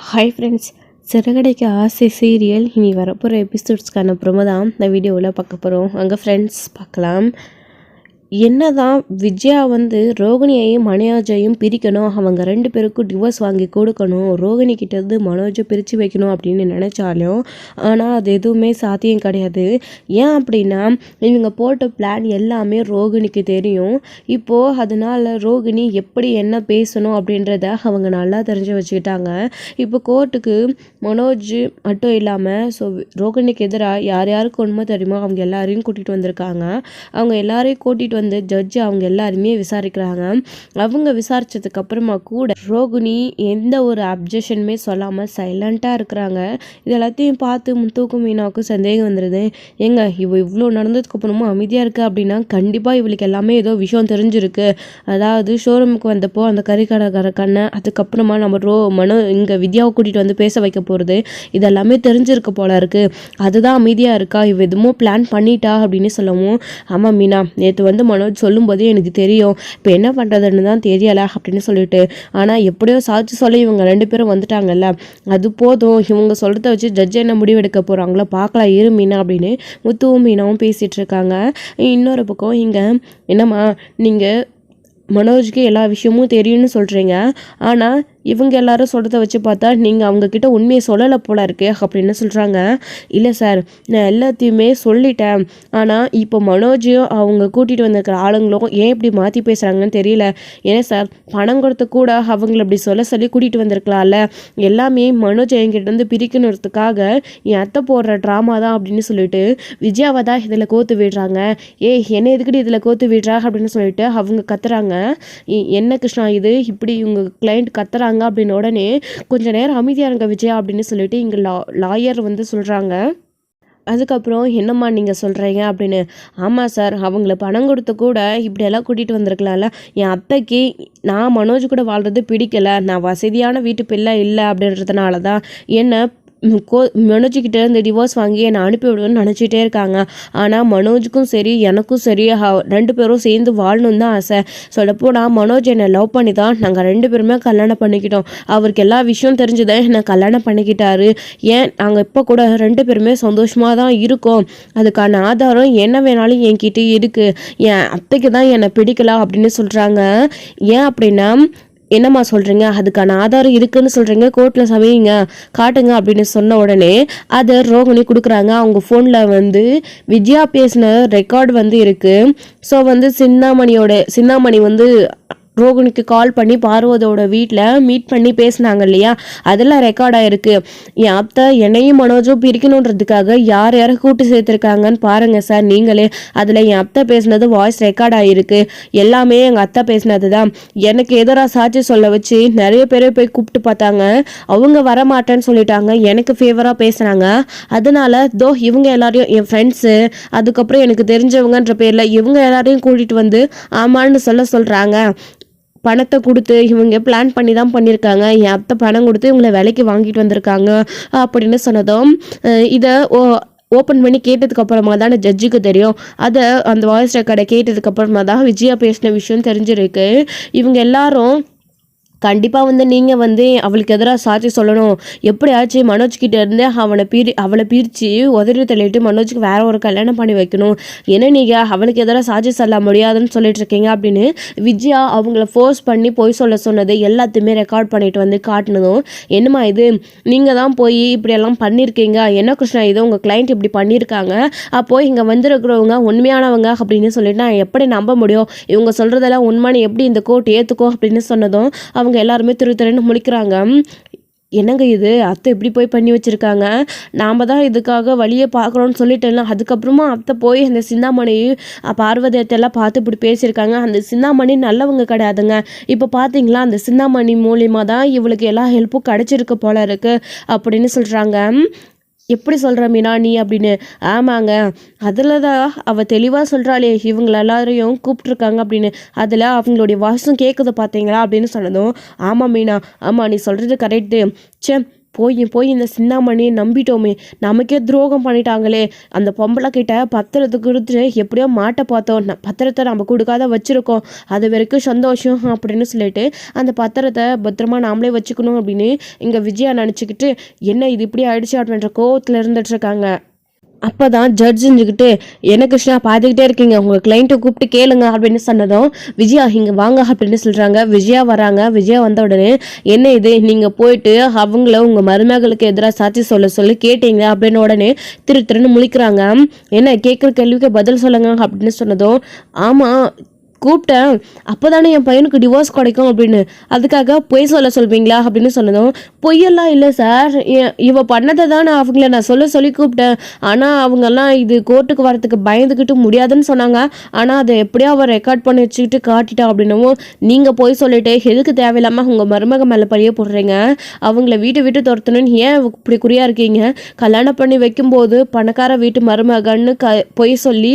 Hi friends, Siragadikka ஆசை serial இனி வரப்போகிற எபிசோட்ஸ்க்கான ப்ரோமோ தான் இந்த வீடியோவில் பார்க்க போகிறோம். அங்கே ஃப்ரெண்ட்ஸ் பார்க்கலாம். என்னதான் விஜயா ரோகிணியையும் மனோஜையும் பிரிக்கணும், அவங்க 2 பேருக்கும் டிவோர்ஸ் வாங்கி கொடுக்கணும், ரோகிணி கிட்டேருந்து மனோஜை பிரித்து வைக்கணும் அப்படின்னு நினச்சாலும் ஆனால் அது எதுவுமே சாத்தியம் கிடையாது. ஏன் அப்படின்னா இவங்க போட்ட பிளான் எல்லாமே ரோகிணிக்கு தெரியும். இப்போது அதனால் ரோகிணி எப்படி என்ன பேசணும் அப்படின்றத அவங்க நல்லா தெரிஞ்சு வச்சுக்கிட்டாங்க. இப்போ கோர்ட்டுக்கு மனோஜ் மட்டும் இல்லாமல் ரோகிணிக்கு எதிராக யார் யாருக்கு உண்மை தெரியுமோ அவங்க எல்லாரையும் கூட்டிகிட்டு வந்திருக்காங்க. அவங்க எல்லாரையும் கூட்டிகிட்டு ஜட்ஜு அவங்க எல்லாருமே விசாரிக்கிறாங்க. அவங்க விசாரிச்சதுக்கு அப்புறமா கூட ரோகிணி எந்த ஒரு அப்ஜெக்ஷனுமே சொல்லாமல் சைலண்ட்டாக இருக்கிறாங்க. இது எல்லாத்தையும் பார்த்து முத்துக்கும் மீனாவுக்கும் சந்தேகம் வந்துடுது. ஏங்க இவ்வளோ நடந்ததுக்கு அப்புறமா அமைதியாக இருக்குது அப்படின்னா கண்டிப்பாக இவளுக்கு எல்லாமே ஏதோ விஷயம் தெரிஞ்சிருக்கு. அதாவது ஷோரூமுக்கு வந்தப்போ அந்த கறிக்கடைக்கார கண்ணை, அதுக்கப்புறமா நம்ம இங்கே வித்யாவை கூட்டிகிட்டு பேச வைக்க போகிறது, இதெல்லாமே தெரிஞ்சிருக்க போல இருக்குது. அதுதான் அமைதியாக இருக்கா, இவ எதுவும் பிளான் பண்ணிட்டா அப்படின்னு சொல்லவும், ஆமாம் மீனா, நேற்று மனோஜ் சொல்லும்போதே எனக்கு தெரியும், இப்போ என்ன பண்ணுறதுன்னு தான் தெரியலை அப்படின்னு சொல்லிட்டு, ஆனால் எப்படியோ சாட்சி சொல்ல இவங்க 2 பேரும் வந்துட்டாங்கல்ல, அது போதும், இவங்க சொல்கிறத வச்சு ஜட்ஜ் என்ன முடிவெடுக்க போகிறாங்களோ பார்க்கலாம் இரு மீனா அப்படின்னு முத்துவும் மீனாவும் பேசிகிட்டு இருக்காங்க. இன்னொரு பக்கம் இங்கே என்னம்மா நீங்கள் மனோஜுக்கு எல்லா விஷயமும் தெரியும்னு சொல்கிறீங்க, ஆனால் இவங்க எல்லாரும் சொல்கிறத வச்சு பார்த்தா நீங்கள் அவங்கக்கிட்ட உண்மையை சொல்லலை போல இருக்கு அப்படின்னு சொல்கிறாங்க. இல்லை சார், நான் எல்லாத்தையுமே சொல்லிட்டேன், ஆனால் இப்போ மனோஜும் அவங்க கூட்டிகிட்டு வந்திருக்கிற ஆளுங்களும் ஏன் இப்படி மாற்றி பேசுகிறாங்கன்னு தெரியல. ஏன்னா சார், பணம் கொடுத்து கூட அவங்கள இப்படி சொல்லி கூட்டிகிட்டு வந்திருக்கலாம்ல, எல்லாமே மனோஜ் என்கிட்ட பிரிக்கணுறதுக்காக என் அத்தை போடுற ட்ராமா தான் அப்படின்னு சொல்லிட்டு விஜயாவை தான் இதில் கோத்து விடுறாங்க. என்ன எதுக்கிட்டு இதில் கோத்து விடுறாங்க அப்படின்னு சொல்லிட்டு அவங்க கத்துறாங்க. என்ன கிருஷ்ணா இது இப்படி இவங்க கிளைண்ட் கத்துறாங்க அப்படின்னு உடனே கொஞ்ச நேரம் அமைதியாக இருங்க விஜயா அப்படின்னு சொல்லிட்டு இங்கே லாயர் சொல்கிறாங்க. அதுக்கப்புறம் என்னம்மா நீங்கள் சொல்கிறீங்க அப்படின்னு, ஆமாம் சார், அவங்கள பணம் கொடுத்து கூட இப்படியெல்லாம் கூட்டிகிட்டு வந்திருக்கலாம்ல, என் அத்தைக்கு நான் மனோஜ் கூட வாழ்கிறது பிடிக்கலை, நான் வசதியான வீட்டு பிள்ளை இல்லை அப்படின்றதுனால தான் என்ன மனோஜ்கிட்ட இருந்து டிவோர்ஸ் வாங்கி என்னை அனுப்பிவிடுவேன்னு நினச்சிட்டே இருக்காங்க. ஆனால் மனோஜுக்கும் சரி எனக்கும் சரி 2 பேரும் சேர்ந்து வாழணும்னு தான் ஆசை. சொல்லப்போனால் மனோஜ் என்னை லவ் பண்ணி தான் நாங்கள் 2 பேருமே கல்யாணம் பண்ணிக்கிட்டோம். அவருக்கு எல்லா விஷயம் தெரிஞ்சுதான் என்னை கல்யாணம் பண்ணிக்கிட்டாரு. ஏன் நாங்கள் இப்போ கூட 2 பேருமே சந்தோஷமாக தான் இருக்கோம். அதுக்கான ஆதாரம் என்ன வேணாலும் என்கிட்ட இருக்குது. என் அத்தைக்கு தான் என்னை பிடிக்கலாம் அப்படின்னு சொல்கிறாங்க. ஏன் அப்படின்னா, என்னம்மா சொல்கிறீங்க, அதுக்கான ஆதாரம் இருக்குன்னு சொல்கிறீங்க, கோர்ட்டில் சமையுங்க காட்டுங்க அப்படின்னு சொன்ன உடனே அதை ரோகிணி கொடுக்குறாங்க. அவங்க ஃபோனில் விஜயா பேசின ரெக்கார்டு இருக்குது. ஸோ சின்னாமணி ரோகிணிக்கு கால் பண்ணி பார்வதோட வீட்டில் மீட் பண்ணி பேசினாங்க இல்லையா, அதெல்லாம் ரெக்கார்ட் ஆகிருக்கு. என் அத்தை என்னையும் மனோஜும் பிரிக்கணுன்றதுக்காக யார் யாரை கூட்டு சேர்த்துருக்காங்கன்னு பாருங்கள் சார் நீங்களே. அதில் என் அத்தை பேசினது வாய்ஸ் ரெக்கார்ட் ஆகிருக்கு. எல்லாமே எங்கள் அத்தை பேசினது தான். எனக்கு எதிராக சாட்சி சொல்ல வச்சு நிறைய பேரை போய் கூப்பிட்டு பார்த்தாங்க, அவங்க வரமாட்டேன்னு சொல்லிட்டாங்க, எனக்கு ஃபேவராக பேசுனாங்க. அதனால இவங்க எல்லாரையும் என் ஃப்ரெண்ட்ஸு, அதுக்கப்புறம் எனக்கு தெரிஞ்சவங்கன்ற பேரில் இவங்க எல்லாரையும் கூட்டிகிட்டு ஆமான்னு சொல்கிறாங்க. பணத்தை கொடுத்து இவங்க பிளான் பண்ணி தான் பண்ணியிருக்காங்க. என் அத்தை பணம் கொடுத்து இவங்களை விலைக்கு வாங்கிட்டு வந்திருக்காங்க அப்படின்னு சொன்னதும் இதை ஓப்பன் பண்ணி கேட்டதுக்கு அப்புறமா தான் ஜட்ஜுக்கு தெரியும். அதை அந்த வாய்ஸ் ரெக்கார்டை கேட்டதுக்கு அப்புறமா தான் விஜயா பேசின விஷயம் தெரிஞ்சிருக்கு. இவங்க எல்லாரும் கண்டிப்பாக நீங்கள் அவளுக்கு எதிராக சாட்சி சொல்லணும், எப்படியாச்சும் மனோஜ்கிட்ட இருந்து அவளை பிரித்து உதறி தள்ளிட்டு மனோஜுக்கு வேற ஒரு கல்யாணம் பண்ணி வைக்கணும். ஏன்னா நீங்கள் அவளுக்கு எதிராக சாட்சி சொல்ல முடியாதுன்னு சொல்லிட்டு இருக்கீங்க அப்படின்னு விஜயா அவங்கள ஃபோர்ஸ் பண்ணி போய் சொன்னது எல்லாத்தையுமே ரெக்கார்ட் பண்ணிட்டு காட்டினதும், என்னம்மா இது, நீங்கள் தான் போய் இப்படியெல்லாம் பண்ணியிருக்கீங்க, என்ன கிருஷ்ணா இது உங்கள் கிளைண்ட் இப்படி பண்ணியிருக்காங்க, அப்போது இங்கே வந்திருக்கிறவங்க உண்மையானவங்க அப்படின்னு சொல்லிட்டு நான் எப்படி நம்ப முடியும், இவங்க சொல்கிறதெல்லாம் உண்மைன்னு எப்படி இந்த கோர்ட் ஏற்றுக்கோ அப்படின்னு சொன்னதும் அவங்க எல்லாருமே திருன்னு முழிக்கிறாங்க. என்னங்க இது, அத்தை எப்படி போய் பண்ணி வச்சுருக்காங்க, நாம் தான் இதுக்காக வழியை பார்க்குறோன்னு சொல்லிட்டேன்னா, அதுக்கப்புறமா அத்தை போய் அந்த சிந்தாமணி பார்வதியத்தையெல்லாம் பார்த்து இப்படி பேசியிருக்காங்க. அந்த சிந்தாமணி நல்லவங்க கிடையாதுங்க. இப்போ பார்த்தீங்களா, அந்த சிந்தாமணி மூலியமாக தான் இவளுக்கு எல்லா ஹெல்ப்பும் கிடச்சிருக்கு போல இருக்குது அப்படின்னு சொல்கிறாங்க. எப்படி சொல்கிற மீனா நீ அப்படின்னு, ஆமாங்க, அதில் தான் அவள் தெளிவாக சொல்கிறாளே இவங்கள எல்லாரையும் கூப்பிட்ருக்காங்க அப்படின்னு, அதில் அவங்களுடைய வாய்ஸும் கேட்குது பார்த்தீங்களா அப்படின்னு சொன்னதும், ஆமாம் மீனா, ஆமாம் நீ சொல்கிறது கரெக்டு, போய் போய் இந்த சின்னாமணியை நம்பிட்டோமே, நமக்கே துரோகம் பண்ணிட்டாங்களே, அந்த பொம்பளை கிட்ட பத்திரத்தை கொடுத்துட்டு எப்படியோ மாட்ட பார்த்தோம், பத்திரத்தை நம்ம கொடுக்காத வச்சுருக்கோம், அது வரைக்கும் சந்தோஷம் அப்படின்னு சொல்லிட்டு அந்த பத்திரத்தை பத்திரமா நாமளே வச்சுக்கணும் அப்படின்னு இங்கே விஜயா நினச்சிக்கிட்டு என்ன இது இப்படி ஆயிடுச்சு அப்படின்ற கோவத்தில் இருந்துட்டு இருக்காங்க. அப்போ தான் ஜட்ஜ் செஞ்சுக்கிட்டு என்ன கிருஷ்ணா பார்த்துக்கிட்டே இருக்கீங்க, உங்கள் கிளைண்ட்டை கூப்பிட்டு கேளுங்க அப்படின்னு சொன்னதும் விஜயா இங்கே வாங்க அப்படின்னு சொல்கிறாங்க. விஜயா வராங்க. விஜயா வந்த உடனே என்ன இது, நீங்கள் போயிட்டு அவங்கள உங்கள் மருமகளுக்கு எதிராக சாட்சி சொல்லி கேட்டீங்க அப்படின்னு உடனே திருன்னு முழிக்கிறாங்க. என்ன கேட்குற கேள்விக்கு பதில் சொல்லுங்க அப்படின்னு சொன்னதும் ஆமாம் கூப்பிட்டேன், அப்போ தானே என் பையனுக்கு டிவோர்ஸ் கிடைக்கும் அப்படின்னு, அதுக்காக பொய் சொல்வீங்களா அப்படின்னு சொன்னதும் பொய்யெல்லாம் இல்லை சார், இவ பண்ணதை தான் நான் அவங்கள நான் சொல்லி கூப்பிட்டேன், ஆனால் அவங்கெல்லாம் இது கோர்ட்டுக்கு வரத்துக்கு பயந்துக்கிட்டு முடியாதுன்னு சொன்னாங்க, ஆனால் அதை எப்படியோ அவள் ரெக்கார்ட் பண்ணி வச்சுக்கிட்டு காட்டிட்டா அப்படின்னவும் நீங்கள் பொய் சொல்லிட்டு எதுக்கு தேவையில்லாமல் உங்கள் மருமக மேலே பழிய போடுறீங்க, அவங்கள வீட்டு துரத்தணுன்னு ஏன் இப்படி குறியா இருக்கீங்க, கல்யாணம் பண்ணி வைக்கும்போது பணக்கார வீட்டு மருமகன்னு பொய் சொல்லி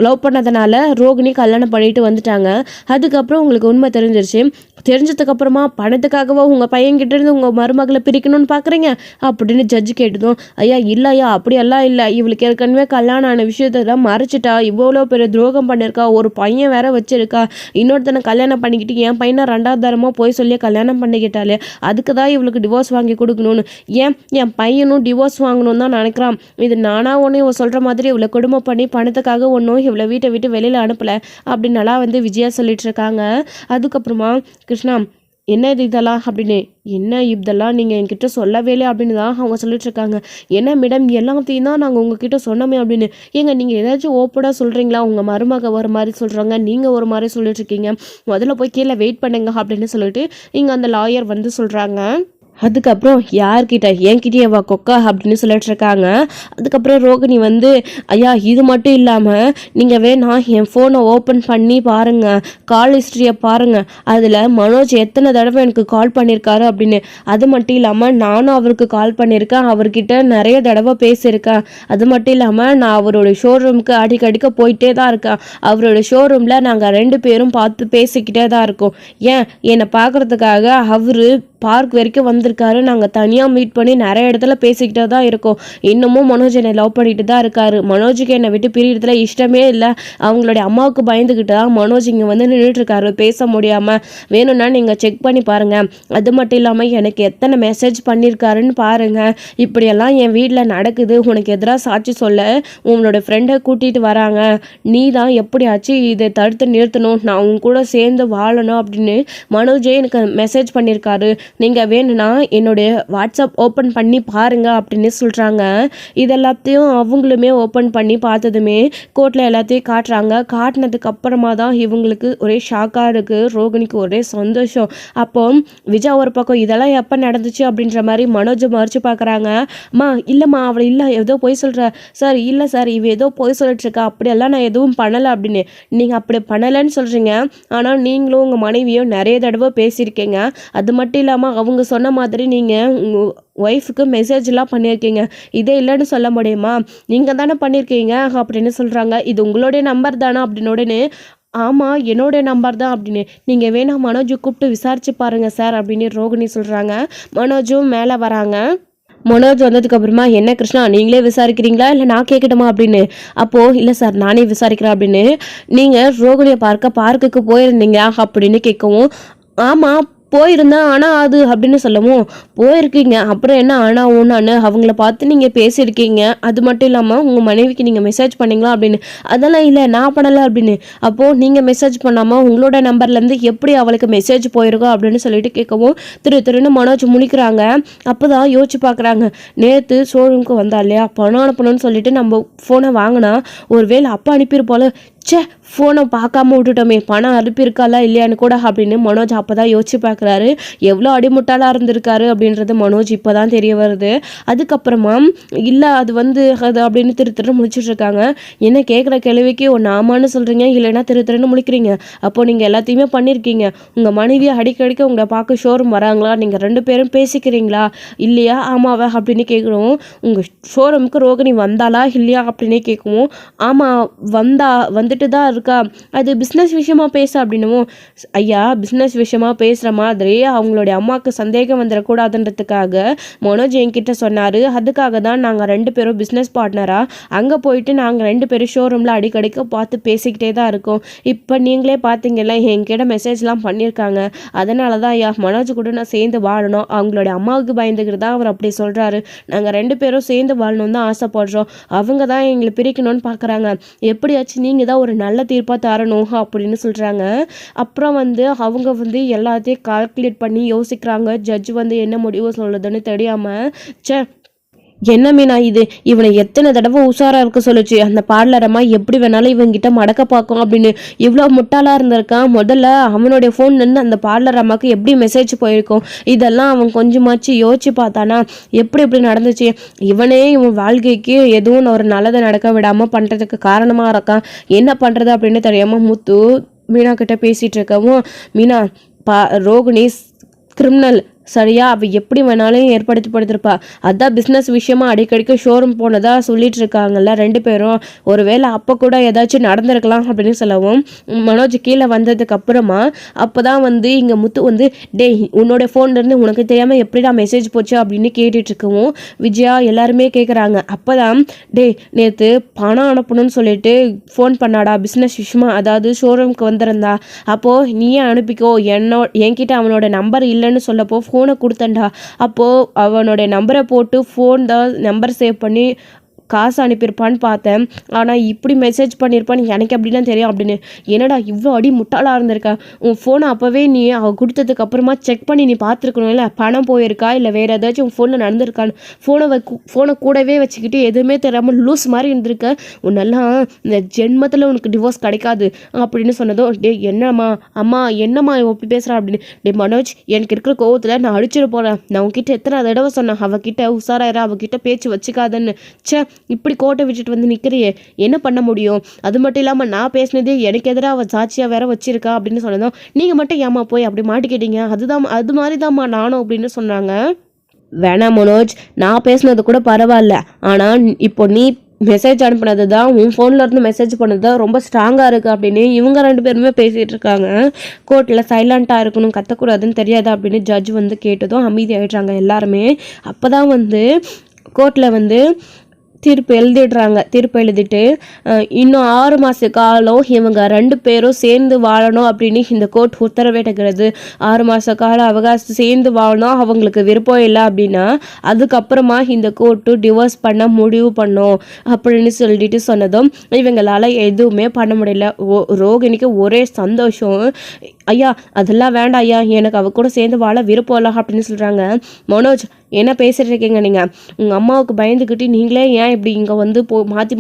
லவ் பண்ணதுனால ரோகிணி கல்யாணம் பண்ணிட்டு வந்துட்டாங்க. அதுக்கப்புறம் உங்களுக்கு உண்மை தெரிஞ்சதுக்கு அப்புறமா பணத்துக்காகவோ உங்க பையன்கிட்ட இருந்து உங்க மருமகளை பிரிக்கணும்னு பாக்குறீங்க அப்படின்னு ஜட்ஜு கேட்டதும் ஐயா இல்லையா அப்படியெல்லாம் இல்லை, இவளுக்கு ஏற்கனவே கல்யாணம் ஆன விஷயத்தெல்லாம் மறைச்சிட்டா, இவ்வளோ பெரிய துரோகம் பண்ணியிருக்கா, ஒரு பையன் வேற வச்சிருக்கா, இன்னொருத்தனை கல்யாணம் பண்ணிக்கிட்டு என் பையனை 2வது தரமாக போய் சொல்லி கல்யாணம் பண்ணிக்கிட்டாலே, அதுக்கு தான் இவளுக்கு டிவோர்ஸ் வாங்கி கொடுக்கணும்னு, ஏன் என் பையனும் டிவோர்ஸ் வாங்கணும்னு தான் நினைக்கிறான், இது நானா ஒன்று இவன் சொல்கிற மாதிரி இவ்வளோ குடும்பம் பண்ணி பணத்துக்காக ஒன்றும் இவ்வளோ வீட்டை விட்டு வெளியில் அனுப்பலை அப்படின்னலாம் விஜயா சொல்லிட்டு இருக்காங்க. அதுக்கப்புறமா கிருஷ்ணா என்ன இது இதெல்லாம் அப்படின்னு, என்ன இதெல்லாம் நீங்கள் என்கிட்ட சொல்லவே இல்லை அப்படின்னு தான் அவங்க சொல்லிட்டு இருக்காங்க. என்ன மேடம் எல்லாத்தையும் தான் நாங்கள் உங்ககிட்ட சொன்னோமே அப்படின்னு, ஏங்க நீங்கள் ஏதாச்சும் ஓப்பனாக சொல்கிறீங்களா, உங்கள் மருமக ஒரு மாதிரி சொல்கிறாங்க, நீங்கள் ஒரு மாதிரி சொல்லிட்டு இருக்கீங்க, முதல்ல போய் கீழே வெயிட் பண்ணுங்க அப்படின்னு சொல்லிட்டு இங்கே அந்த லாயர் சொல்கிறாங்க. அதுக்கப்புறம் யார்கிட்ட என்கிட்டயேவா கொக்கா அப்படின்னு சொல்லிட்டு இருக்காங்க. அதுக்கப்புறம் ரோகிணி ஐயா இது மட்டும் இல்லாமல் நீங்கள் வேணா என் ஃபோனை ஓப்பன் பண்ணி பாருங்கள், கால் ஹிஸ்ட்ரியை பாருங்கள், அதில் மனோஜ் எத்தனை தடவை எனக்கு கால் பண்ணியிருக்காரு அப்படின்னு, அது மட்டும் இல்லாமல் நானும் அவருக்கு கால் பண்ணியிருக்கேன், அவர்கிட்ட நிறைய தடவை பேசியிருக்கேன், அது மட்டும் இல்லாமல் நான் அவரோட ஷோரூமுக்கு அடிக்கடிக்க போயிட்டே தான் இருக்கேன், அவரோட ஷோரூமில் நாங்கள் 2 பேரும் பார்த்து பேசிக்கிட்டே தான் இருக்கோம், ஏன் என்னை பார்க்குறதுக்காக அவர் பார்க் வரைக்கும் வந்திருக்காரு, நாங்கள் தனியாக மீட் பண்ணி நிறைய இடத்துல பேசிக்கிட்டே தான் இருக்கோம், இன்னமும் மனோஜ் என்னை லவ் பண்ணிட்டு தான் இருக்காரு, மனோஜுக்கு என்னை விட்டு பிரியறதுல இஷ்டமே இல்லை, அவங்களுடைய அம்மாவுக்கு பயந்துக்கிட்டு தான் மனோஜ் இங்கே நின்றுட்டு இருக்காரு பேச முடியாமல், வேணும்னா நீங்கள் செக் பண்ணி பாருங்கள், அது மட்டும் இல்லாமல் எனக்கு எத்தனை மெசேஜ் பண்ணியிருக்காருன்னு பாருங்கள், இப்படியெல்லாம் என் வீட்டில் நடக்குது, உனக்கு எதிராக சாட்சி சொல்ல உங்களோட ஃப்ரெண்டை கூட்டிகிட்டு வராங்க, நீ தான் எப்படியாச்சும் இதை தடுத்து நிறுத்தணும், நான் உங்க கூட சேர்ந்து வாழணும் அப்படின்னு மனோஜே எனக்கு மெசேஜ் பண்ணியிருக்காரு, நீங்கள் வேணும்னா என்னுடைய வாட்ஸ்அப் ஓப்பன் பண்ணி பாருங்க அப்படின்னு சொல்கிறாங்க. இதெல்லாத்தையும் அவங்களுமே ஓப்பன் பண்ணி பார்த்ததுமே கோர்ட்டில் எல்லாத்தையும் காட்டுறாங்க. காட்டினதுக்கு அப்புறமா தான் இவங்களுக்கு ஒரே ஷாக்காக இருக்குது, ரோகிணிக்கு ஒரே சந்தோஷம். அப்போ விஜயா ஒரு பக்கம் இதெல்லாம் எப்போ நடந்துச்சு அப்படின்ற மாதிரி மனோஜை மறைச்சு பார்க்குறாங்க. அம்மா இல்லைம்மா அவளை இல்லை ஏதோ போய் சொல்கிற சார், இல்லை சார் இவ ஏதோ போய் சொல்லிட்டு இருக்கா, அப்படியெல்லாம் நான் எதுவும் பண்ணலை அப்படின்னு, நீங்கள் அப்படி பண்ணலைன்னு சொல்கிறீங்க, ஆனால் நீங்களும் உங்கள் மனைவியும் நிறைய தடவை பேசியிருக்கீங்க, அது மட்டும் இல்லாமல் அவங்க சொன்ன மாதிரி நீங்கள் உங்கள் ஒய்ஃபுக்கு மெசேஜ்லாம் பண்ணியிருக்கீங்க, இதே இல்லைன்னு சொல்ல முடியுமா, நீங்கள் தானே பண்ணியிருக்கீங்க அப்படின்னு சொல்கிறாங்க. இது உங்களுடைய நம்பர் தானே அப்படின்னு உடனே ஆமாம் என்னோடைய நம்பர் தான் அப்படின்னு, நீங்கள் வேணா மனோஜ் கூப்பிட்டு விசாரிச்சு பாருங்கள் சார் அப்படின்னு ரோகிணி சொல்கிறாங்க. மனோஜும் மேலே வராங்க. மனோஜ் வந்ததுக்கப்புறமா என்ன கிருஷ்ணா நீங்களே விசாரிக்கிறீங்களா இல்லை நான் கேட்கட்டுமா அப்படின்னு, அப்போது இல்லை சார் நானே விசாரிக்கிறேன் அப்படின்னு, நீங்கள் ரோகிணியை பார்க்குக்கு போயிருந்தீங்க அப்படின்னு கேட்கவும் ஆமாம் போயிருந்தேன், ஆனால் அது அப்படின்னு சொல்லவும் போயிருக்கீங்க, அப்புறம் என்ன ஆனால் ஒன்றான்னு அவங்கள பார்த்து நீங்கள் பேசியிருக்கீங்க, அது மட்டும் இல்லாமல் உங்கள் மனைவிக்கு நீங்கள் மெசேஜ் பண்ணிங்களா அப்படின்னு, அதெல்லாம் இல்லை நான் பண்ணலை அப்படின்னு, அப்போது நீங்கள் மெசேஜ் பண்ணாமல் உங்களோட நம்பர்லேருந்து எப்படி அவளுக்கு மெசேஜ் போயிருக்கோம் அப்படின்னு சொல்லிட்டு கேட்கவும் திருன்னு மனோஜ் முழிக்கிறாங்க. அப்போ தான் யோசிச்சு பார்க்குறாங்க, நேற்று ஷோரூமுக்கு வந்தா இல்லையா பணம் அனுப்பணும்னு சொல்லிட்டு நம்ம ஃபோனை வாங்கினா ஒருவேளை அப்பா அனுப்பியிருப்போல, சே ஃபோனை பார்க்காம விட்டுட்டோமே, பணம் அனுப்பியிருக்காளா இல்லையான்னு கூட அப்படின்னு மனோஜ் அப்போ தான் யோசிச்சு பார்க்குறாரு. எவ்வளோ அடிமுட்டாளாக இருந்திருக்காரு அப்படின்றது மனோஜ் இப்போ தான் தெரிய வருது. அதுக்கப்புறமா இல்லை அது அது அப்படின்னு திரு முடிச்சுட்டு இருக்காங்க. என்ன கேட்குற கேள்விக்கு ஒன்று ஆமான்னு சொல்கிறீங்க, இல்லைன்னா திருன்னு முழிக்கிறீங்க, அப்போ நீங்கள் எல்லாத்தையுமே பண்ணியிருக்கீங்க, உங்கள் மனைவியை அடிக்கடிக்க உங்களை பார்க்க ஷோரூம் வராங்களா, நீங்கள் 2 பேரும் பேசிக்கிறீங்களா இல்லையா, ஆமாவா அப்படின்னு கேட்குறோம். உங்கள் ஷோரூமுக்கு ரோகிணி வந்தாளா இல்லையா அப்படின்னு கேட்கவும் ஆமாம் வந்துட்டு தான் இருக்கா, அது பிஸ்னஸ் விஷயமா பேச அப்படின்னவும், ஐயா பிஸ்னஸ் விஷயமா பேசுகிற மாதிரி அவங்களுடைய அம்மாவுக்கு சந்தேகம் வந்துடக்கூடாதுன்றதுக்காக மனோஜ் என்கிட்ட சொன்னார். அதுக்காக தான் நாங்கள் 2 பேரும் பிஸ்னஸ் பார்ட்னராக அங்கே போயிட்டு நாங்கள் 2 பேரும் ஷோரூமில் அடிக்கடிக்க பார்த்து பேசிக்கிட்டே தான் இருக்கோம். இப்போ நீங்களே பார்த்தீங்கல்ல, என்கிட்ட மெசேஜ்லாம் பண்ணியிருக்காங்க. அதனால தான் ஐயா மனோஜ் கூட நான் சேர்ந்து வாழணும், அவங்களுடைய அம்மாவுக்கு பயந்துக்கிட்டு தான் அவர் அப்படி சொல்கிறாரு. நாங்கள் 2 பேரும் சேர்ந்து வாழணும்னு தான் ஆசைப்படுறோம். அவங்க தான் எங்களை பிரிக்கணும்னு பார்க்குறாங்க. எப்படியாச்சும் நீங்கள் தான் ஒரு நல்ல தீர்ப்பாக தரணும் அப்படின்னு சொல்கிறாங்க. அப்புறம் அவங்க எல்லாத்தையும் கால்குலேட் பண்ணி யோசிக்கிறாங்க. ஜட்ஜ் என்ன முடிவு சொல்லுதுன்னு தெரியாமல், என்ன மீனா இது, இவனை எத்தனை தடவை உஷாராக இருக்க சொல்லிச்சு அந்த பார்லரம்மா, எப்படி வேணாலும் இவங்கிட்ட மடக்க பார்க்கும் அப்படின்னு இவ்வளோ முட்டாளாக இருந்திருக்கான். முதல்ல அவனுடைய ஃபோன்லேருந்து அந்த பார்லர் அம்மாவுக்கு எப்படி மெசேஜ் போயிருக்கும், இதெல்லாம் அவன் கொஞ்சமாச்சு யோசிச்சு பார்த்தானா, எப்படி நடந்துச்சு. இவன் வாழ்க்கைக்கு எதுவும் ஒரு நல்லதை நடக்க விடாமல் பண்ணுறதுக்கு காரணமாக இருக்கான். என்ன பண்ணுறது அப்படின்னு தெரியாமல் முத்து மீனா கிட்ட பேசிகிட்டு இருக்கவும், மீனா ரோகிணி கிரிமினல் சரியா, அவள் எப்படி வேணாலும் ஏற்படுத்திப்படுத்திருப்பா. அதான் பிஸ்னஸ் விஷயமா அடிக்கடிக்கு ஷோரூம் போனதா சொல்லிட்டு இருக்காங்கல்ல 2 பேரும். ஒருவேளை அப்போ கூட ஏதாச்சும் நடந்திருக்கலாம் அப்படின்னு சொல்லவும், மனோஜ் கீழே வந்ததுக்கு அப்புறமா அப்போ தான் இங்கே முத்து டேய் உன்னோட ஃபோன்லேருந்து உனக்கு தெரியாமல் எப்படிடா மெசேஜ் போச்சு அப்படின்னு கேட்டுட்டு இருக்கவும், விஜயா எல்லாருமே கேட்குறாங்க. அப்போ தான் டேய் நேற்று பணம் அனுப்பணும்னு சொல்லிட்டு ஃபோன் பண்ணாடா பிஸ்னஸ் விஷயமா, அதாவது ஷோரூம்க்கு வந்திருந்தா. அப்போது நீயே அனுப்பிக்கோ, என்கிட்ட அவனோட நம்பர் இல்லைன்னு சொல்லப்போ ஃபோனை கொடுத்தண்டா. அப்போது அவனோட நம்பரை போட்டு ஃபோன் தான் நம்பர் சேவ் பண்ணி காசு அனுப்பியிருப்பான்னு பார்த்தேன். ஆனால் இப்படி மெசேஜ் பண்ணியிருப்பான்னு எனக்கு அப்படிலாம் தெரியும் அப்படின்னு. என்னடா இவ்வளோ அடி முட்டாளாக இருந்திருக்கா, உன் ஃபோனை அப்போவே நீ அவள் கொடுத்ததுக்கு அப்புறமா செக் பண்ணி நீ பார்த்துருக்கணும், இல்லை பணம் போயிருக்கா இல்லை வேறு ஏதாச்சும் உன் ஃபோனில் நடந்திருக்கான்னு. ஃபோனை கூடவே வச்சுக்கிட்டு எதுவுமே தெரியாமல் லூஸ் மாதிரி இருந்திருக்க. உன்னெல்லாம் இந்த ஜென்மத்தில் உனக்கு டிவோர்ஸ் கிடைக்காது அப்படின்னு சொன்னதும், டே அம்மா என்னம்மா ஒப்பி பேசுகிறா அப்படின்னு. டே மனோஜ், எனக்கு இருக்கிற கோவத்தில் நான் அடிச்சிட்டு போகிறேன். நான் உன்கிட்ட எத்தனை தடவை சொன்னேன் அவகிட்ட உஷாராயிரா, அவகிட்ட பேச்சு வச்சுக்காதன்னு. இப்படி கோட்டை விட்டுட்டு நிற்கிறியே, என்ன பண்ண முடியும். அது மட்டும் இல்லாமல் நான் பேசினதே எனக்கு எதிராக அவள் சாட்சியாக வேற வச்சிருக்கா அப்படின்னு சொன்னதும், நீங்கள் மட்டும் ஏமா போய் அப்படி மாட்டிக்கிட்டீங்க, அது மாதிரி தான்மா நானும் அப்படின்னு சொன்னாங்க. வேணாம் மனோஜ், நான் பேசினது கூட பரவாயில்ல, ஆனால் இப்போ நீ மெசேஜ் அனுப்புனது தான், உன் ஃபோனில் இருந்து மெசேஜ் பண்ணது தான் ரொம்ப ஸ்ட்ராங்காக இருக்குது அப்படின்னு இவங்க 2 பேருமே பேசிகிட்டு இருக்காங்க. கோர்ட்டில் சைலண்ட்டாக இருக்கணும், கத்தக்கூடாதுன்னு தெரியாதா அப்படின்னு ஜட்ஜ் கேட்டதும் அமைதியாகிடுறாங்க எல்லாருமே. அப்போ தான் கோர்ட்டில் தீர்ப்பு எழுதிடுறாங்க. தீர்ப்பு எழுதிட்டு இன்னும் 6 மாத காலம் இவங்க 2 பேரும் சேர்ந்து வாழணும் அப்படின்னு இந்த கோர்ட் உத்தரவிடுகிறது. 6 மாத கால அவகாசம் சேர்ந்து வாழணும், அவங்களுக்கு விருப்பம் இல்லை அப்படின்னா அதுக்கப்புறமா இந்த கோர்ட்டு டிவோர்ஸ் பண்ண முடிவு பண்ணும் அப்படின்னு சொல்லிட்டு சொன்னதும் இவங்களால எதுவுமே பண்ண முடியல. ரோகிணிக்கு ஒரே சந்தோஷம். ஐயா அதெல்லாம் வேண்டாம் ஐயா, எனக்கு அவ கூட சேர்ந்து வாழ விருப்பம் இல்லை அப்படின்னு சொல்கிறாங்க. மனோஜ், என்ன பேசிகிட்டு இருக்கீங்க நீங்கள்? உங்கள் அம்மாவுக்கு பயந்துக்கிட்டு நீங்களே ஏன் இப்படி இங்கே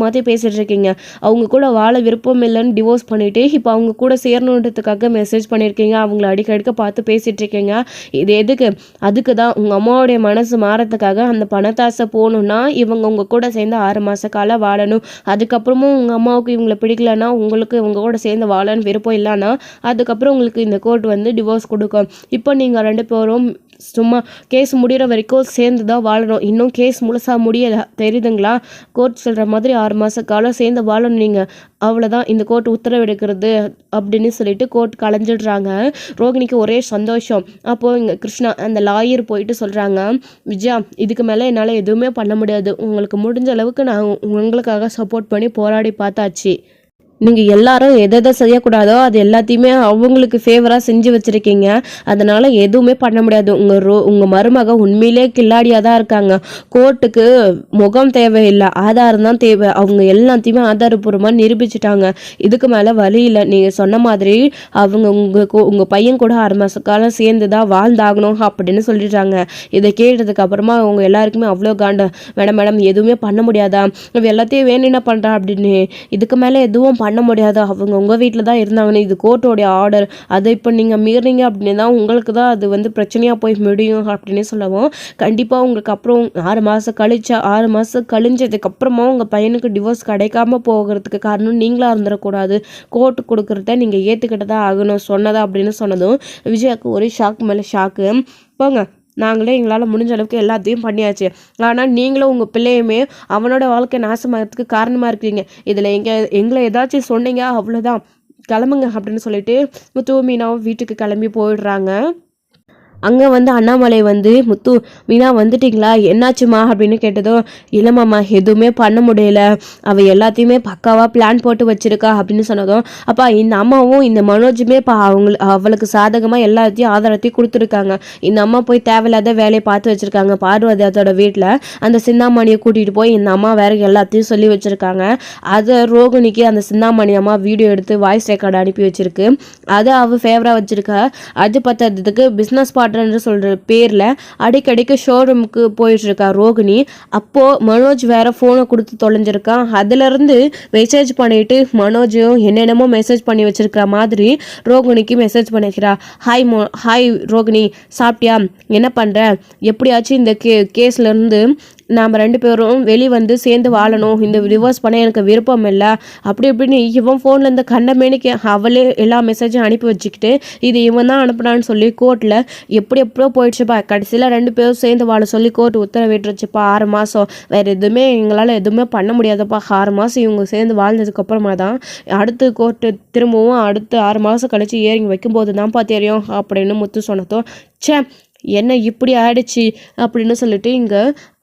மாற்றி பேசிகிட்டு இருக்கீங்க? அவங்க கூட வாழ விருப்பம் இல்லைன்னு டிவோர்ஸ் பண்ணிவிட்டு இப்போ அவங்க கூட சேரணுன்றதுக்காக மெசேஜ் பண்ணியிருக்கீங்க, அவங்கள அடிக்கடிக்க பார்த்து பேசிகிட்டு இருக்கீங்க. இது எதுக்கு? அதுக்கு தான் உங்கள் அம்மாவுடைய மனசு மாறத்துக்காக அந்த பணத்தாசை போகணுன்னா இவங்க உங்கள் கூட சேர்ந்து 6 மாத காலம் வாழணும். அதுக்கப்புறமும் உங்கள் அம்மாவுக்கு இவங்களை பிடிக்கலன்னா, உங்களுக்கு இவங்க கூட சேர்ந்து வாழன்னு விருப்பம் இல்லைன்னா அதுக்கப்புறம் உங்களுக்கு இந்த கோர்ட் டிவோர்ஸ் கொடுக்கும். இப்போ நீங்கள் 2 பேரும் சும்மா கேஸ் முடிகிற வரைக்கும் சேர்ந்து தான் வாழணும். இன்னும் கேஸ் முழுசாக முடியலை தெரியுதுங்களா? கோர்ட் சொல்கிற மாதிரி 6 மாத காலம் சேர்ந்து வாழணும் நீங்கள், அவ்வளோதான் இந்த கோர்ட் உத்தரவெடுக்கிறது அப்படின்னு சொல்லிட்டு கோர்ட் கலைஞ்சிடுறாங்க. ரோகிணிக்கு ஒரே சந்தோஷம். அப்போது இங்கே கிருஷ்ணா அந்த லாயர் போயிட்டு சொல்கிறாங்க, விஜயா இதுக்கு மேலே என்னால் எதுவுமே பண்ண முடியாது, உங்களுக்கு முடிஞ்ச அளவுக்கு நான் உங்களுக்காக சப்போர்ட் பண்ணி போராடி பார்த்தாச்சு. நீங்கள் எல்லாரும் எதை செய்யக்கூடாதோ அது எல்லாத்தையுமே அவங்களுக்கு ஃபேவராக செஞ்சு வச்சுருக்கீங்க. அதனால் எதுவுமே பண்ண முடியாது. உங்கள் மருமக உண்மையிலே கில்லாடியாக தான் இருக்காங்க. கோர்ட்டுக்கு முகம் தேவையில்லை, ஆதாரம் தான் தேவை. அவங்க எல்லாத்தையுமே ஆதாரபூர்வமாக நிரூபிச்சிட்டாங்க. இதுக்கு மேலே வழி இல்லை. நீங்கள் சொன்ன மாதிரி அவங்க உங்கள் பையன் கூட 6 மாத காலம் சேர்ந்து தான் வாழ்ந்தாகணும் அப்படின்னு சொல்லிடுறாங்க. இதை கேட்டதுக்கு அப்புறமா அவங்க எல்லாருக்குமே அவ்வளோ காண்ட, மேடம் எதுவுமே பண்ண முடியாதா, எல்லாத்தையும் வேணும்னா பண்ணுறா அப்படின்னு. இதுக்கு மேலே எதுவும் பண்ண முடியாது, அவங்க உங்கள் வீட்டில் தான் இருந்தாங்கன்னு, இது கோர்ட்டோடைய ஆர்டர், அதை இப்போ நீங்கள் மீறினீங்க அப்படின்னு தான் உங்களுக்கு தான் அது பிரச்சனையாக போய் முடியும் அப்படின்னு சொல்லவும், கண்டிப்பாக உங்களுக்கு அப்புறம் 6 மாதம் கழிஞ்சதுக்கப்புறமா உங்கள் பையனுக்கு டிவோர்ஸ் கிடைக்காம போகிறதுக்கு காரணம் நீங்களாக இருந்துடக்கூடாது, கோர்ட்டு கொடுக்குறத நீங்கள் ஏற்றுக்கிட்டு தான் ஆகணும் சொன்னதா அப்படின்னு சொன்னதும் விஜயாவுக்கு ஒரு ஷாக் மேலே ஷாக்கு. போங்க நாங்களே எங்களால் முடிஞ்ச அளவுக்கு எல்லாத்தையும் பண்ணியாச்சு. ஆனால் நீங்களும் உங்கள் பிள்ளையுமே அவனோட வாழ்க்கை நாசமாகிறதுக்கு காரணமாக இருக்கிறீங்க. இதில் எங்களை ஏதாச்சும் சொன்னீங்க அவ்வளோதான், கிளம்புங்க அப்படின்னு சொல்லிட்டு முத்து மீனாவும் வீட்டுக்கு கிளம்பி போயிடுறாங்க. அங்கே வந்து அண்ணாமலை வந்து முத்து மீனா வந்துட்டிங்களா, என்னாச்சுமா அப்படின்னு கேட்டதும், இல்லைம்மாம்மா எதுவுமே பண்ண முடியல, அவள் எல்லாத்தையுமே பக்காவாக பிளான் போட்டு வச்சிருக்கா அப்படின்னு சொன்னதும், அப்பா இந்த அம்மாவும் இந்த மனோஜுமே அவளுக்கு சாதகமாக எல்லாத்தையும் ஆதாரத்தையும் கொடுத்துருக்காங்க. இந்த அம்மா போய் தேவையில்லாத வேலையை பார்த்து வச்சுருக்காங்க. பார்வதி அதோட வீட்டில் அந்த சிந்தாமணியை கூட்டிகிட்டு போய் இந்த அம்மா வேற எல்லாத்தையும் சொல்லி வச்சுருக்காங்க. அதை ரோகிணிக்கு அந்த சிந்தாமணி அம்மா வீடியோ எடுத்து வாய்ஸ் ரெக்கார்டு அனுப்பி வச்சிருக்கு. அதை அவள் ஃபேவராக வச்சுருக்கா. அது பத்ததுக்கு பிஸ்னஸ் பார்ட்னர்னு சொல்கிற பேரில் அடிக்கடிக்கு ஷோரூமுக்கு போயிட்டுருக்கா ரோகிணி. அப்போது மனோஜ் வேறு ஃபோனை கொடுத்து தொலைஞ்சிருக்கான். அதிலேருந்து மெசேஜ் பண்ணிவிட்டு மனோஜும் என்னென்னமோ மெசேஜ் பண்ணி வச்சுருக்கிற மாதிரி ரோகிணிக்கு மெசேஜ் பண்ணிக்கிறா. ஹாய் ரோகிணி, சாப்பிட்டியா, என்ன பண்ணுற, எப்படியாச்சும் இந்த கேஸ்லேருந்து நாம் 2 பேரும் வந்து சேர்ந்து வாழணும், இந்த டிவோர்ஸ் பண்ண எனக்கு விருப்பம் இல்லை அப்படி இப்படின்னு இவன் ஃபோன்லேருந்து கண்டமேனிக்கு அவளே எல்லா மெசேஜும் அனுப்பி வச்சுக்கிட்டு இது இவன் தான் அனுப்புனான்னு சொல்லி கோர்ட்டில் எப்படியோ போயிடுச்சுப்பா. கடைசியில் 2 பேரும் சேர்ந்து வாழ சொல்லி கோர்ட் உத்தரவிட்டுருச்சுப்பா. 6 மாதம் வேறு எதுவுமே எங்களால் எதுவுமே பண்ண முடியாதப்பா. 6 மாதம் இவங்க சேர்ந்து வாழ்ந்ததுக்கப்புறமா தான் அடுத்து கோர்ட்டு திரும்பவும் அடுத்து 6 மாதம் கழிச்சு ஏறிங்க வைக்கும்போது தான்ப்பா தெரியும் அப்படின்னு முத்து சொன்னதும், சே என்ன இப்படி ஆயிடுச்சு அப்படின்னு சொல்லிட்டு இங்கே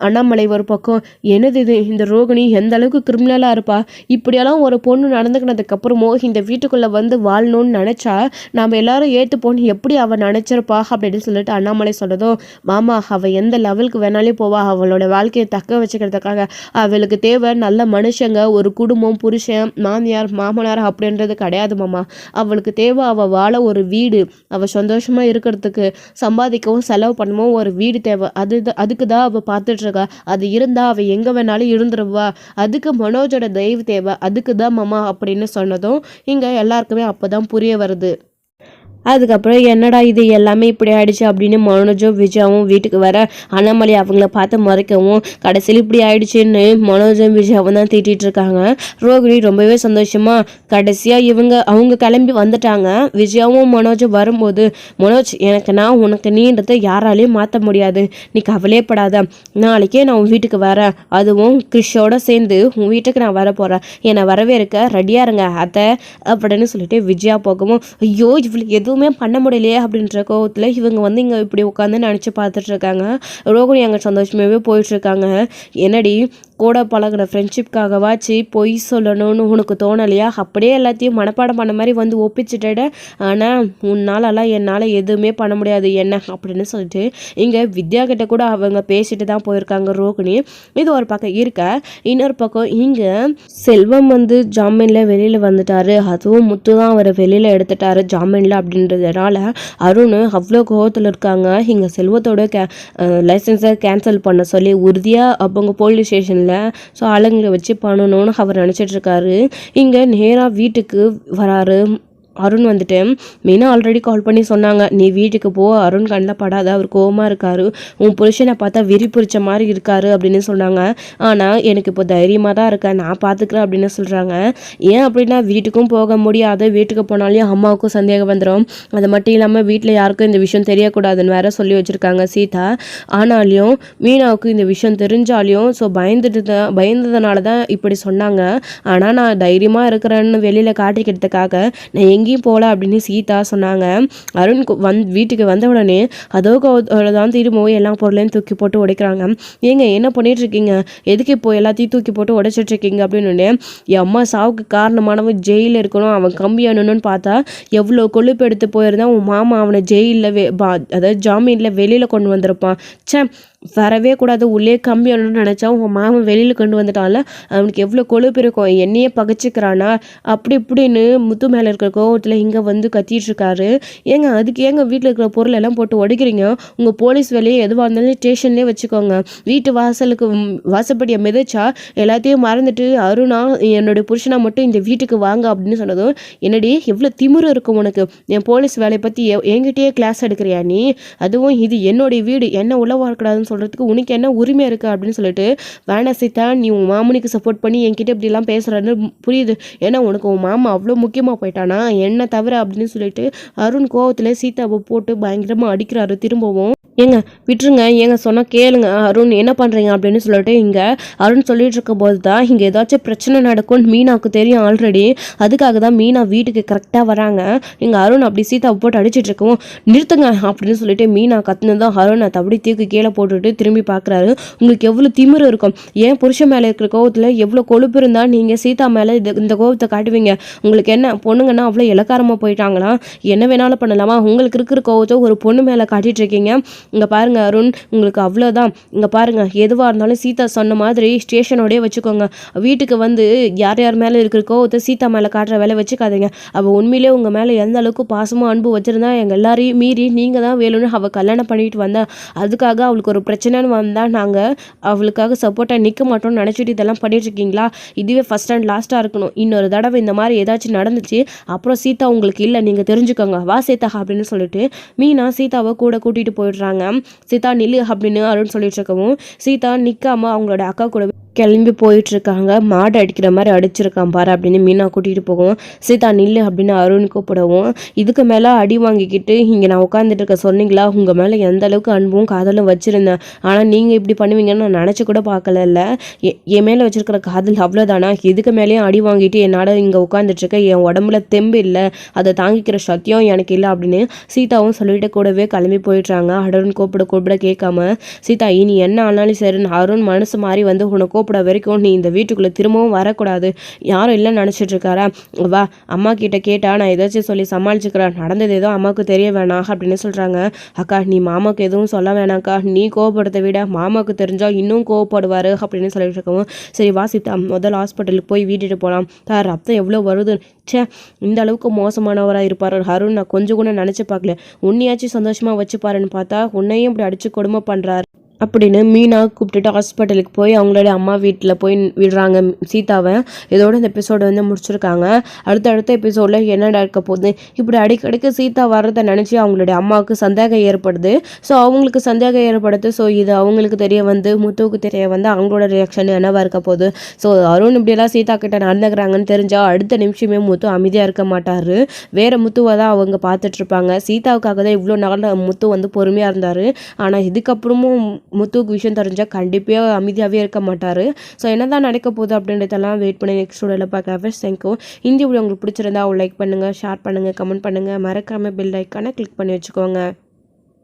அண்ணாமலை ஒரு பக்கம், என்னது இது, இந்த ரோகிணி எந்த அளவுக்கு கிரிமினலாக இருப்பா, இப்படியெல்லாம் ஒரு பொண்ணு நடந்துக்கினதுக்கப்புறமோ இந்த வீட்டுக்குள்ளே வந்து வாழணும்னு நினச்சா நாம் எல்லாரும் ஏற்றுப்போன்னு எப்படி அவள் நினச்சிருப்பா அப்படின்னு சொல்லிட்டு அண்ணாமலை சொன்னதும், மாமா அவள் எந்த லெவலுக்கு வேணாலே போவா, அவளோட வாழ்க்கையை தக்க வச்சுக்கிறதுக்காக அவளுக்கு தேவை நல்ல மனுஷங்க, ஒரு குடும்பம், புருஷன், மாமியார், மாமனார் அப்படின்றது கிடையாது மாமா. அவளுக்கு தேவை அவள் வாழ ஒரு வீடு, அவள் சந்தோஷமாக இருக்கிறதுக்கு சம்பாதிக்கவும் செலவு பண்ணவும் ஒரு வீடு தேவை. அதுக்கு தான் அவள் பார்த்துட்டு இருக்கா. அது இருந்தா அவ எங்க வேணாலும் இருந்துருவா. அதுக்கு மனோஜோட தயவு தேவை, அதுக்கு தான் மாமா அப்படின்னு சொன்னதும் இங்க எல்லாருக்குமே அப்பதான் புரிய வருது. அதுக்கப்புறம் என்னடா இது எல்லாமே இப்படி ஆயிடுச்சு அப்படின்னு மனோஜும் விஜயாவும் வீட்டுக்கு வர அண்ணாமலை அவங்கள பார்த்து மறைக்கவும் கடைசியில் இப்படி ஆயிடுச்சுன்னு மனோஜும் விஜயாவும் தான் திட்டிட்டு இருக்காங்க. ரோகிணி ரொம்பவே சந்தோஷமா கடைசியாக அவங்க கிளம்பி வந்துட்டாங்க. விஜயாவும் மனோஜும் வரும்போது, மனோஜ் எனக்கு நான் உனக்கு நீன்றதை யாராலையும் மாற்ற முடியாது, நீ கவலையப்படாத, நாளைக்கே நான் உன் வீட்டுக்கு வரேன், அதுவும் கிறிஷோட சேர்ந்து உன் வீட்டுக்கு நான் வர போகிறேன், என்னை வரவேற்க ரெடியாக இருங்க அத்தை அப்படின்னு சொல்லிட்டு விஜயா போகவும், ஐயோ இவளுக்கு எதுவும் பண்ண முடியலையே அப்படின்ற கோவத்தில் இவங்க வந்து இங்கே இப்படி உட்காந்து நினச்சி பார்த்துட்டு இருக்காங்க. ரோகிணி அங்கே சந்தோஷமாகவே போயிட்டுருக்காங்க. என்னடி கூட பழகின ஃப்ரெண்ட்ஷிப்காகவாச்சு பொய் சொல்லணும்னு உனக்கு தோணலையா, அப்படியே எல்லாத்தையும் மனப்பாடம் பண்ண மாதிரி வந்து ஒப்பிச்சுட்ட, ஆனால் உன்னாலலாம் என்னால் எதுவுமே பண்ண முடியாது என்ன அப்படின்னு சொல்லிட்டு இங்கே வித்யா கிட்ட கூட அவங்க பேசிட்டு தான் போயிருக்காங்க ரோகிணி. இது ஒரு பக்கம் இருக்க, இன்னொரு பக்கம் இங்கே செல்வம் வந்து ஜாமீனில் வெளியில் வந்துட்டாரு. அதுவும் முத்து தான் அவரை வெளியில் எடுத்துட்டாரு ஜாமீனில் அப்படின்றதுனால அருண் அவ்வளோ கோவத்தில் இருக்காங்க. இங்கே செல்வத்தோட லைசன்ஸை கேன்சல் பண்ண சொல்லி உறுதியாக அவங்க போலீஸ் ஸ்டேஷனில் ஸோ ஆளுங்களை வச்சு பண்ணணும்னு அவர் நினச்சிட்ருக்காரு. இங்கே நேராக வீட்டுக்கு வராரு அருண். வந்துட்டு மீனா ஆல்ரெடி கால் பண்ணி சொன்னாங்க, நீ வீட்டுக்கு போ, அருண் கண்ணில் படாத, அவர் கோவமாக இருக்காரு, உன் புருஷனை பார்த்தா விரி பிடிச்ச மாதிரி இருக்காரு அப்படின்னு சொன்னாங்க. ஆனால் எனக்கு இப்போ தைரியமாக தான் இருக்கேன், நான் பார்த்துக்கிறேன் அப்படின்னு சொல்கிறாங்க. ஏன் அப்படின்னா வீட்டுக்கும் போக முடியாது, வீட்டுக்கு போனாலையும் அம்மாவுக்கும் சந்தேகம் வந்துடும், அது மட்டும் இல்லாமல் வீட்டில் யாருக்கும் இந்த விஷயம் தெரியக்கூடாதுன்னு வேற சொல்லி வச்சுருக்காங்க சீதா. ஆனாலையும் மீனாவுக்கு இந்த விஷயம் தெரிஞ்சாலையும் ஸோ பயந்ததுனால தான் இப்படி சொன்னாங்க. ஆனால் நான் தைரியமாக இருக்கிறேன்னு வெளியில் காட்டிக்கிறதுக்காக நான் எங்கேயும் போகல அப்படின்னு சீதா சொன்னாங்க. அருண் வீட்டுக்கு வந்த உடனே தான் திரும்பவும் எல்லா பொருளையும் தூக்கி போட்டு உடைக்கிறாங்க. ஏங்க என்ன பண்ணிட்டு இருக்கீங்க, எதுக்கு இப்போ எல்லாத்தையும் தூக்கி போட்டு உடைச்சிட்டு இருக்கீங்க அப்படின்னு. என் அம்மா சாவுக்கு காரணமானவன் ஜெயிலில் இருக்கணும், அவன் கம்பி அணுன்னு பார்த்தா எவ்வளோ கொழுப்பு எடுத்து போயிருந்தான் உன் மாமா அவனை ஜெயிலில் அதாவது ஜாமீனில் வெளியில் கொண்டு வந்திருப்பான். சே வரவே கூடாது, உள்ளே கம்பி ஆனணும்னு நினச்சா உங்கள் மாமன் வெளியில் கொண்டு வந்துட்டான்ல, அவனுக்கு எவ்வளோ கொழுப்பு இருக்கும், என்னையே பகைச்சிக்கிறானா அப்படி இப்படின்னு முத்து மேலே இருக்கிற கோவத்தில் இங்கே வந்து கத்திட்டு இருக்காரு. ஏங்க அதுக்கு ஏங்க வீட்டில் இருக்கிற பொருள் எல்லாம் போட்டு உடைக்கிறீங்க, உங்கள் போலீஸ் வேலையை எதுவாக இருந்தாலும் ஸ்டேஷன்லேயே வச்சுக்கோங்க, வீட்டு வாசப்படியை மிதிச்சா எல்லாத்தையும் மறந்துட்டு அருணா என்னுடைய புருஷனா மட்டும் இந்த வீட்டுக்கு வாங்க அப்படின்னு சொன்னதும், என்னடி எவ்வளோ திமிரு இருக்கும் உனக்கு, என் போலீஸ் வேலையை பற்றி என்கிட்டயே கிளாஸ் எடுக்கிறியா நீ, அதுவும் இது என்னுடைய வீடு, என்ன உள்ள வரக்கூடாதுன்னு சொல்கிறதுக்கு உனக்கு என்ன உரிமை இருக்குது அப்படின்னு சொல்லிட்டு, வேணாம் சீதா நீ உன் மாமனுக்கு சப்போர்ட் பண்ணி என்கிட்ட இப்படிலாம் பேசுகிறன்னு புரியுது, ஏன்னா உனக்கு உன் மாமா அவ்வளோ முக்கியமாக போயிட்டானா என்ன தவிர அப்படின்னு சொல்லிட்டு அருண் கோவத்தில் சீதாவை போட்டு பயங்கரமாக அடிக்கிறாரு திரும்பவும். ஏங்க விட்டுருங்க, ஏங்க சொன்னால் கேளுங்க அருண், என்ன பண்ணுறீங்க அப்படின்னு சொல்லிட்டு இங்கே அருண் சொல்லிட்டு இருக்கும்போது தான் இங்கே ஏதாச்சும் பிரச்சனை நடக்கும்னு மீனாவுக்கு தெரியும் ஆல்ரெடி. அதுக்காக தான் மீனா வீட்டுக்கு கரெக்டாக வராங்க. இங்கே அருண் அப்படி சீதாவை போட்டு அடிச்சிட்டு இருக்கவும், நிறுத்துங்க அப்படின்னு சொல்லிட்டு மீனா கத்துனதும் அருணை தப்படி தூக்கி கீழே போட்டுட்டு திரும்பி பார்க்குறாரு. உங்களுக்கு எவ்வளோ திமிரு இருக்கும், ஏன் புருஷன் மேலே இருக்கிற கோவத்தில் எவ்வளோ கொழுப்பு இருந்தால் நீங்கள் சீதா மேலே இந்த கோவத்தை காட்டுவீங்க? உங்களுக்கு என்ன பொண்ணுங்கன்னா அவ்வளோ இலக்காரமாக போயிட்டாங்களா? என்ன வேணாலும் பண்ணலாமா? உங்களுக்கு இருக்கிற கோவத்தை ஒரு பொண்ணு மேலே காட்டிட்டு இருக்கீங்க. இங்கே பாருங்க அருண், உங்களுக்கு அவ்வளோதான். இங்கே பாருங்க, எதுவாக இருந்தாலும் சீதா சொன்ன மாதிரி ஸ்டேஷனோடய வச்சுக்கோங்க. வீட்டுக்கு வந்து யார் யார் மேலே இருக்கிற கோவத்தை சீதா மேலே காட்டுற வேலை வச்சுக்காதீங்க. அவள் உண்மையிலே உங்கள் மேலே எந்த அளவுக்கு பாசமும் அன்பு வச்சுருந்தா எங்கள் எல்லாரையும் மீறி நீங்கள் தான் வேணும்னு அவள் கல்யாணம் பண்ணிட்டு வந்தா. அதுக்காக அவளுக்கு ஒரு பிரச்சனைன்னு வந்தால் நாங்கள் அவளுக்காக சப்போர்ட்டாக நிற்க மாட்டோம்னு நினச்சிட்டு இதெல்லாம் பண்ணிட்டு இருக்கீங்களா? இதுவே ஃபஸ்ட் அண்ட் லாஸ்ட்டாக இருக்கணும். இன்னொரு தடவை இந்த மாதிரி ஏதாச்சும் நடந்துச்சு அப்புறம் சீதா உங்களுக்கு இல்லை, நீங்கள் தெரிஞ்சுக்கோங்க. வா சீதா அப்படின்னு சொல்லிட்டு மீனா சீதாவை கூட கூட்டிகிட்டு போயிடுறாங்க. சீதா நில்லு அப்படின்னு அருண் சொல்லிட்டு இருக்கவும் சீதா நிற்காம அவங்களோட அக்கா கூட கிளம்பி போயிட்டுருக்காங்க. மாடு அடிக்கிற மாதிரி அடிச்சிருக்கான் பாரு அப்படின்னு மீனா கூட்டிகிட்டு போகவும் சீதா நில்லு அப்படின்னு அருண் கூப்பிடவும், இதுக்கு மேலே அடி வாங்கிக்கிட்டு இங்கே நான் உட்காந்துட்டு இருக்க சொன்னீங்களா, உங்கள் மேலே எந்த அளவுக்கு அன்பும் காதலும் வச்சுருந்தேன், ஆனால் நீங்கள் இப்படி பண்ணுவீங்கன்னு நான் நினச்சி கூட பார்க்கல. என் மேலே வச்சுருக்கிற காதல் அவ்வளோதானா? இதுக்கு மேலேயும் அடி வாங்கிட்டு என்னால் இங்கே உட்காந்துட்ருக்க, என் உடம்புல தெம்பு இல்லை, அதை தாங்கிக்கிற சத்தியம் எனக்கு இல்லை அப்படின்னு சீதாவும் சொல்லிட்டு கூடவே கிளம்பி போயிடுறாங்க. அருண் கூப்பிட கேட்காம சீதா இனி என்ன ஆனாலும் சரி, அருண் மனசு மாதிரி வந்து உனக்கு கூப்பிட வரைக்கும் நீ இந்த வீட்டுக்குள்ளே திரும்பவும் வரக்கூடாது. யாரும் இல்லைன்னு நினச்சிட்டு இருக்காரா? வா, அம்மா கிட்ட கேட்டா நான் ஏதாச்சும் சொல்லி சமாளிச்சுக்கிறேன், நடந்தது ஏதோ அம்மாவுக்கு தெரிய வேணாம் அப்படின்னு சொல்கிறாங்க. அக்கா நீ மாமாவுக்கு எதுவும் சொல்ல வேணாக்கா, நீ கோவப்படுறதை விட மாமாவுக்கு தெரிஞ்சால் இன்னும் கோவப்படுவார் அப்படின்னு சொல்லிட்டு இருக்கவும், சரி வா சீதா முதல் ஹாஸ்பிட்டலுக்கு போய் வீட்டுட்டு போகலாம். ரத்தம் எவ்வளோ வருது, சே இந்த அளவுக்கு மோசமானவராக இருப்பார் அருண், நான் கொஞ்சம் கூட நினச்சி பார்க்கல. உன்னையாச்சும் சந்தோஷமாக வச்சுப்பாருன்னு பார்த்தா உன்னையும் இப்படி அடித்து கொடுமை பண்ணுறாரு அப்படின்னு மீனா கூப்பிட்டுட்டு ஹாஸ்பிட்டலுக்கு போய் அவங்களோட அம்மா வீட்டில் போய் விடுறாங்க சீதாவை. இதோட இந்த எபிசோடு வந்து முடிச்சிருக்காங்க. அடுத்த எபிசோடில் என்ன நடக்க போகுது, இப்படி அடிக்கடிக்கு சீதா வர்றதை நினச்சி அவங்களுடைய அம்மாவுக்கு சந்தேகம் ஏற்படுது. ஸோ அவங்களுக்கு சந்தேகம் ஏற்படுது. ஸோ இது அவங்களுக்கு தெரிய வந்து முத்துவுக்கு தெரிய வந்து அவங்களோட ரியாக்ஷன் என்னவா இருக்க போகுது. ஸோ அருண் இப்படியெல்லாம் சீதா கிட்ட நடந்துக்கிறாங்கன்னு தெரிஞ்சால் அடுத்த நிமிஷமே முத்து அமைதியாக இருக்க மாட்டார். வேறு முத்துவை தான் அவங்க பார்த்துட்ருப்பாங்க. சீதாவுக்காக தான் இவ்வளோ நாள் முத்து வந்து பொறுமையாக இருந்தார். ஆனால் இதுக்கப்புறமும் முத்துவுக்கு விஷயம் தெரிஞ்சால் கண்டிப்பாக அமைதியாகவே இருக்க மாட்டார். ஸோ என்ன தான் நடக்க போகுது அப்படின்றதெல்லாம் வெயிட் பண்ணி நெக்ஸ்ட் வீடியோவில் பார்க்கலாம். தேங்க்யூ. இந்த வீடியோ உங்களுக்கு பிடிச்சிருந்தா லைக் பண்ணுங்கள், ஷேர் பண்ணுங்கள், கமெண்ட் பண்ணுங்கள், மறக்காமல் பெல் ஐக்கானை கிளிக் பண்ணி வச்சுக்கோங்க.